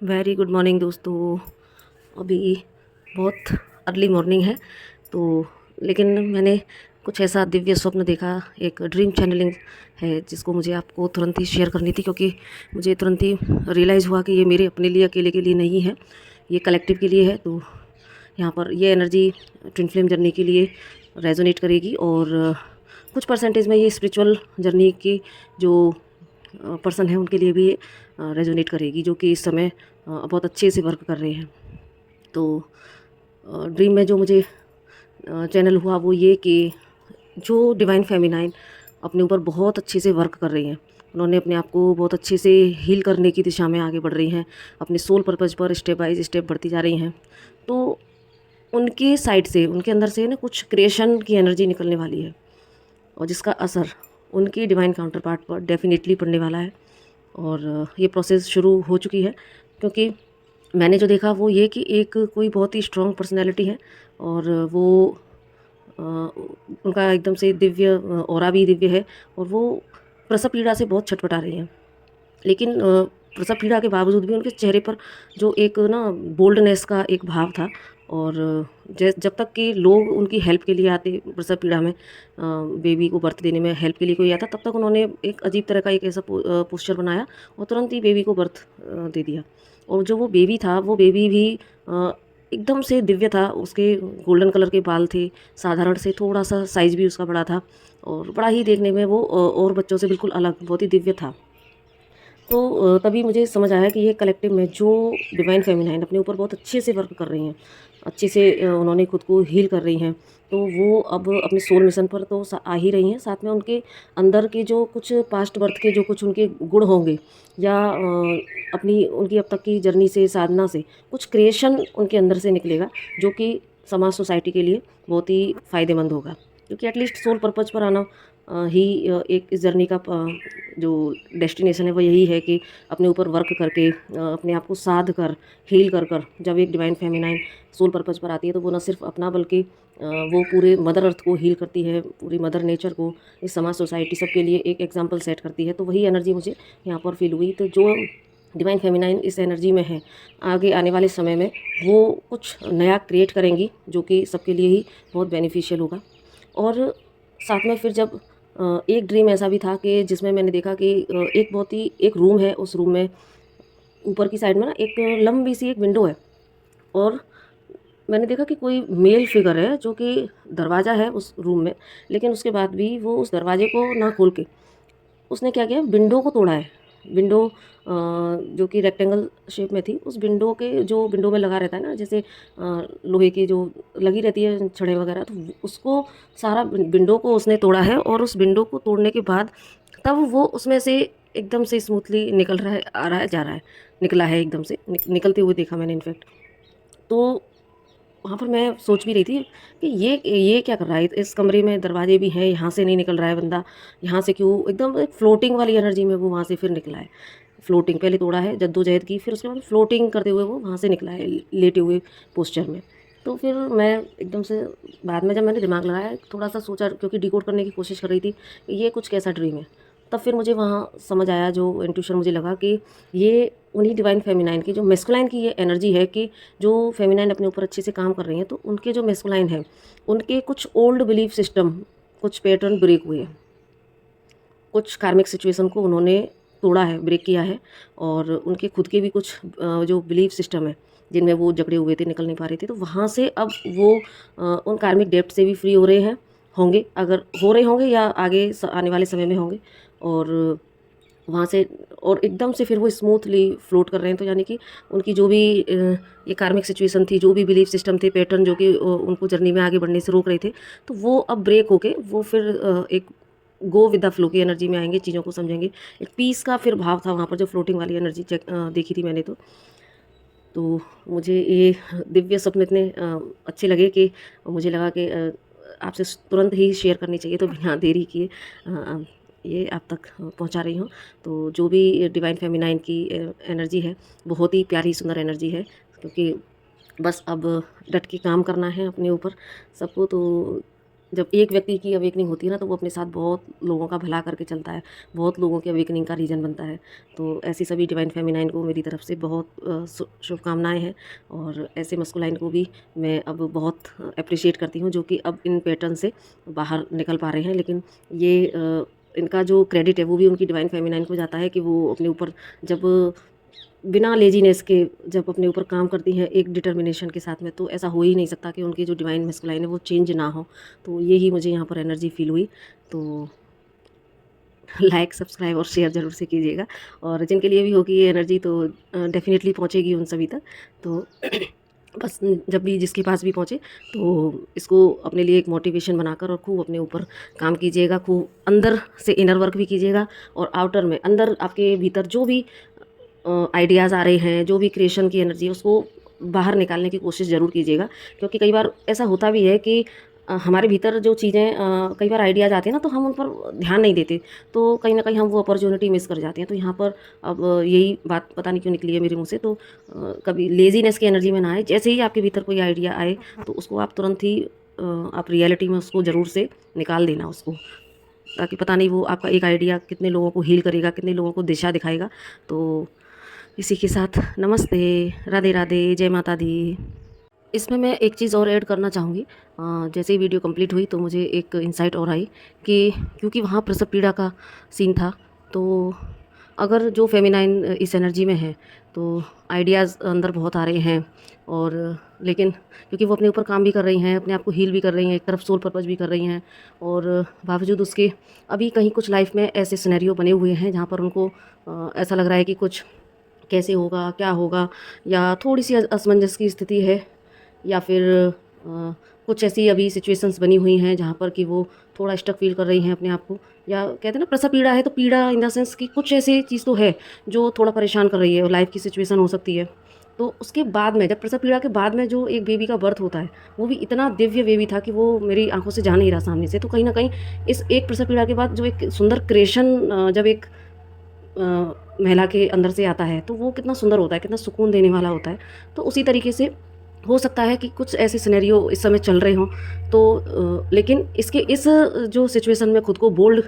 Very good morning दोस्तों। अभी बहुत अर्ली मॉर्निंग है तो लेकिन मैंने कुछ ऐसा दिव्य स्वप्न देखा। एक ड्रीम चैनलिंग है जिसको मुझे आपको तुरंत ही शेयर करनी थी, क्योंकि मुझे तुरंत ही रियलाइज़ हुआ कि ये मेरे अपने लिए अकेले के लिए नहीं है, ये कलेक्टिव के लिए है। तो यहाँ पर ये एनर्जी ट्विन फ्लेम जर्नी के लिए रेजोनेट करेगी और कुछ परसेंटेज में ये स्पिरिचुअल जर्नी की जो पर्सन है उनके लिए भी ये रेजोनेट करेगी, जो कि इस समय बहुत अच्छे से वर्क कर रहे हैं। तो ड्रीम में जो मुझे चैनल हुआ वो ये कि जो डिवाइन फेमिनाइन अपने ऊपर बहुत अच्छे से वर्क कर रही हैं, उन्होंने अपने आप को बहुत अच्छे से हील करने की दिशा में आगे बढ़ रही हैं, अपने सोल पर्पज़ पर स्टेप बाय स्टेप बढ़ती जा रही हैं। तो उनके साइड से, उनके अंदर से ना कुछ क्रिएशन की एनर्जी निकलने वाली है और जिसका असर उनकी डिवाइन काउंटर पार्ट पर डेफिनेटली पड़ने वाला है। और ये प्रोसेस शुरू हो चुकी है, क्योंकि मैंने जो देखा वो ये कि एक कोई बहुत ही स्ट्रॉन्ग पर्सनैलिटी है और वो उनका एकदम से दिव्य ऑरा भी दिव्य है और वो प्रसव पीड़ा से बहुत छटपटा रही हैं। लेकिन प्रसव पीड़ा के बावजूद भी उनके चेहरे पर जो एक ना बोल्डनेस का एक भाव था। और जब तक कि लोग उनकी हेल्प के लिए आते प्रसव पीड़ा में, बेबी को बर्थ देने में हेल्प के लिए कोई आता, तब तक उन्होंने एक अजीब तरह का एक ऐसा पोस्चर बनाया और तुरंत ही बेबी को बर्थ दे दिया। और जो वो बेबी था वो बेबी भी एकदम से दिव्य था, उसके गोल्डन कलर के बाल थे, साधारण से थोड़ा सा साइज़ भी उसका बड़ा था और बड़ा ही देखने में वो और बच्चों से बिल्कुल अलग बहुत ही दिव्य था। तो तभी मुझे समझ आया कि ये कलेक्टिव में जो डिवाइन फेमिनाइन अपने ऊपर बहुत अच्छे से वर्क कर रही हैं, अच्छे से उन्होंने खुद को हील कर रही हैं। तो वो अब अपने सोल मिशन पर तो आ ही रही हैं, साथ में उनके अंदर के जो कुछ पास्ट बर्थ के जो कुछ उनके गुण होंगे या अपनी उनकी अब तक की जर्नी से, साधना से कुछ क्रिएशन उनके अंदर से निकलेगा, जो कि समाज सोसाइटी के लिए बहुत ही फ़ायदेमंद होगा। क्योंकि एटलीस्ट सोल पर्पज़ पर आना ही एक इस जर्नी का जो डेस्टिनेशन है वो यही है कि अपने ऊपर वर्क करके अपने आप को साध कर, हील कर कर जब एक डिवाइन फेमिनाइन सोल पर्पज़ पर आती है तो वो न सिर्फ अपना बल्कि वो पूरे मदर अर्थ को हील करती है, पूरी मदर नेचर को, इस समाज सोसाइटी सबके लिए एक एग्जाम्पल सेट करती है। तो वही एनर्जी मुझे यहाँ पर फील हुई। तो जो डिवाइन फेमिनाइन इस एनर्जी में है, आगे आने वाले समय में वो कुछ नया क्रिएट करेंगी जो कि सबके लिए ही बहुत बेनिफिशियल होगा। और साथ में फिर जब एक ड्रीम ऐसा भी था कि जिसमें मैंने देखा कि एक बहुत ही एक रूम है, उस रूम में ऊपर की साइड में ना एक लंबी सी एक विंडो है और मैंने देखा कि कोई मेल फिगर है जो कि दरवाज़ा है उस रूम में, लेकिन उसके बाद भी वो उस दरवाजे को ना खोल के उसने क्या किया, विंडो को तोड़ा है। विंडो जो कि रेक्टेंगल शेप में थी, उस विंडो के जो विंडो में लगा रहता है ना, जैसे लोहे की जो लगी रहती है छड़ें वगैरह, तो उसको सारा विंडो को उसने तोड़ा है। और उस विंडो को तोड़ने के बाद तब वो उसमें से एकदम से स्मूथली निकल रहा है, आ रहा है, जा रहा है, निकला है एकदम से निकलते हुए देखा मैंने इनफैक्ट। तो वहाँ पर मैं सोच भी रही थी कि ये क्या कर रहा है, इस कमरे में दरवाजे भी हैं, यहाँ से नहीं निकल रहा है बंदा, यहाँ से क्यों, एकदम एक फ्लोटिंग वाली एनर्जी में वो वहाँ से फिर निकला है। फ्लोटिंग पहले तोड़ा है, जद्दोजहद की, फिर उसके बाद फ्लोटिंग करते हुए वो वहाँ से निकला है लेटे हुए पोस्चर में। तो फिर मैं एकदम से बाद में जब मैंने दिमाग लगाया, थोड़ा सा सोचा, क्योंकि डिकोड करने की कोशिश कर रही थी कि ये कुछ कैसा ड्रीम है, तब फिर मुझे वहाँ समझ आया, जो इंट्यूशन मुझे लगा कि ये उन्हीं डिवाइन फेमिनाइन की जो मेस्कुलाइन की ये एनर्जी है कि जो फेमिनाइन अपने ऊपर अच्छे से काम कर रही हैं, तो उनके जो मेस्कुलाइन हैं उनके कुछ ओल्ड बिलीफ सिस्टम, कुछ पैटर्न ब्रेक हुए हैं, कुछ कार्मिक सिचुएशन को उन्होंने तोड़ा है, ब्रेक किया है। और उनके खुद के भी कुछ जो बिलीफ सिस्टम है जिनमें वो जकड़े हुए थे, निकल नहीं पा रहे थे, तो वहाँ से अब वो उन कार्मिक डेप्ट से भी फ्री हो रहे हैं, होंगे, अगर हो रहे होंगे या आगे आने वाले समय में होंगे। और वहाँ से और एकदम से फिर वो स्मूथली फ्लोट कर रहे हैं। तो यानी कि उनकी जो भी ये कार्मिक सिचुएशन थी, जो भी बिलीफ सिस्टम थे, पैटर्न जो कि उनको जर्नी में आगे बढ़ने से रोक रहे थे, तो वो अब ब्रेक होके वो फिर एक गो विद द फ्लो की एनर्जी में आएंगे, चीज़ों को समझेंगे। एक पीस का फिर भाव था वहाँ पर, जो फ्लोटिंग वाली एनर्जी देखी थी मैंने। तो मुझे ये दिव्य स्वप्न इतने अच्छे लगे कि मुझे लगा कि आपसे तुरंत ही शेयर करनी चाहिए, तो बिना देरी किए ये आप तक पहुंचा रही हूँ। तो जो भी डिवाइन फेमिनाइन की एनर्जी है, बहुत ही प्यारी सुंदर एनर्जी है, क्योंकि बस अब डट के काम करना है अपने ऊपर सबको। तो जब एक व्यक्ति की अवेकनिंग होती है ना, तो वो अपने साथ बहुत लोगों का भला करके चलता है, बहुत लोगों की अवेकनिंग का रीज़न बनता है। तो ऐसी सभी डिवाइन फेमिनाइन को मेरी तरफ से बहुत शुभकामनाएँ हैं, और ऐसे मस्कुलाइन को भी मैं अब बहुत अप्रिशिएट करती हूँ, जो कि अब इन पैटर्न से बाहर निकल पा रहे हैं। लेकिन ये इनका जो क्रेडिट है वो भी उनकी डिवाइन फेमिनाइन को जाता है कि वो अपने ऊपर जब बिना लेजीनेस के जब अपने ऊपर काम करती हैं एक डिटर्मिनेशन के साथ में, तो ऐसा हो ही नहीं सकता कि उनकी जो डिवाइन मस्कुलाइन है वो चेंज ना हो। तो ये ही मुझे यहाँ पर एनर्जी फील हुई। तो लाइक, सब्सक्राइब और शेयर ज़रूर से कीजिएगा, और जिनके लिए भी होगी ये एनर्जी तो डेफिनेटली पहुँचेगी उन सभी तक। तो बस जब भी जिसके पास भी पहुँचे तो इसको अपने लिए एक मोटिवेशन बनाकर और खूब अपने ऊपर काम कीजिएगा, खूब अंदर से इनर वर्क भी कीजिएगा, और आउटर में अंदर आपके भीतर जो भी आइडियाज़ आ रहे हैं, जो भी क्रिएशन की एनर्जी है उसको बाहर निकालने की कोशिश ज़रूर कीजिएगा। क्योंकि कई बार ऐसा होता भी है कि हमारे भीतर जो चीज़ें कई बार आइडियाज़ आते हैं ना, तो हम उन पर ध्यान नहीं देते, तो कहीं ना कहीं हम वो अपॉर्चुनिटी मिस कर जाते हैं। तो यहाँ पर अब यही बात पता नहीं क्यों निकली है मेरे मुँह से, तो कभी लेजीनेस की एनर्जी में ना आए। जैसे ही आपके भीतर कोई आइडिया आए तो उसको आप तुरंत ही आप रियलिटी में उसको ज़रूर से निकाल देना उसको, ताकि पता नहीं वो आपका एक आइडिया कितने लोगों को हील करेगा, कितने लोगों को दिशा दिखाएगा। तो इसी के साथ नमस्ते, राधे राधे, जय माता दी। इसमें मैं एक चीज़ और ऐड करना चाहूँगी। जैसे ही वीडियो कंप्लीट हुई तो मुझे एक इंसाइट और आई कि क्योंकि वहाँ प्रसव पीड़ा का सीन था, तो अगर जो फेमिनाइन इस एनर्जी में है तो आइडियाज़ अंदर बहुत आ रहे हैं, और लेकिन क्योंकि वो अपने ऊपर काम भी कर रही हैं, अपने आप को हील भी कर रही हैं, एक तरफ सोल पर्पज़ भी कर रही हैं, और बावजूद उसके अभी कहीं कुछ लाइफ में ऐसे सिनेरियो बने हुए हैं जहाँ पर उनको ऐसा लग रहा है कि कुछ कैसे होगा, क्या होगा, या थोड़ी-सी असमंजस की स्थिति है, या फिर कुछ ऐसी अभी सिचुएशंस बनी हुई हैं जहाँ पर कि वो थोड़ा स्टक फ़ील कर रही हैं अपने आप को, या कहते हैं ना प्रसव पीड़ा है तो पीड़ा इन द सेंस कि कुछ ऐसी चीज़ तो है जो थोड़ा परेशान कर रही है, और लाइफ़ की सिचुएशन हो सकती है। तो उसके बाद में जब प्रसव पीड़ा के बाद में जो एक बेबी का बर्थ होता है, वो भी इतना दिव्य बेबी था कि वो मेरी आँखों से जा नहीं रहा सामने से। तो कहीं न कहीं इस एक प्रसव पीड़ा के बाद जो एक सुंदर क्रिएशन जब एक महिला के अंदर से आता है तो वो कितना सुंदर होता है, कितना सुकून देने वाला होता है। तो उसी तरीके से हो सकता है कि कुछ ऐसे सिनेरियो इस समय चल रहे हों, तो लेकिन इसके इस जो सिचुएशन में खुद को बोल्ड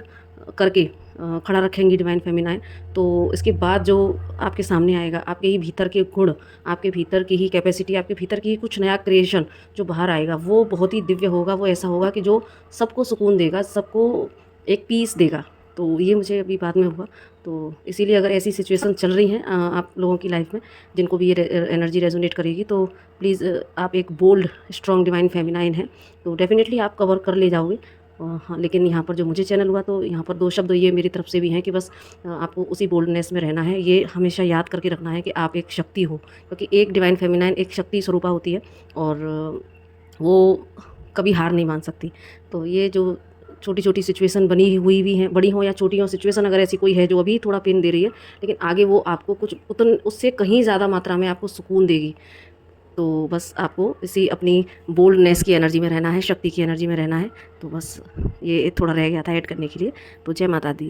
करके खड़ा रखेंगी डिवाइन फेमिनाइन, तो इसके बाद जो आपके सामने आएगा, आपके ही भीतर के गुण, आपके भीतर की ही कैपेसिटी, आपके भीतर की ही कुछ नया क्रिएशन जो बाहर आएगा, वो बहुत ही दिव्य होगा। वो ऐसा होगा कि जो सबको सुकून देगा, सबको एक पीस देगा। तो ये मुझे अभी बाद में हुआ। तो इसीलिए अगर ऐसी सिचुएशन चल रही हैं आप लोगों की लाइफ में, जिनको भी ये एनर्जी रेजोनेट करेगी, तो प्लीज़ आप एक बोल्ड स्ट्रॉन्ग डिवाइन फेमिनाइन है तो डेफिनेटली आप कवर कर ले जाओगे। हाँ, लेकिन यहाँ पर जो मुझे चैनल हुआ तो यहाँ पर 2 शब्द ये मेरी तरफ से भी हैं कि बस आपको उसी बोल्डनेस में रहना है। ये हमेशा याद करके रखना है कि आप एक शक्ति हो, क्योंकि एक डिवाइन फेमिनाइन एक शक्ति स्वरूपा होती है, और वो कभी हार नहीं मान सकती। तो ये जो छोटी-छोटी सिचुएशन बनी हुई भी हैं, बड़ी हों या छोटी हों, सिचुएशन अगर ऐसी कोई है जो अभी थोड़ा पेन दे रही है, लेकिन आगे वो आपको कुछ उससे कहीं ज़्यादा मात्रा में आपको सुकून देगी। तो बस आपको इसी अपनी बोल्डनेस की एनर्जी में रहना है, शक्ति की एनर्जी में रहना है। तो बस ये थोड़ा रह गया था ऐड करने के लिए। तो जय माता दी।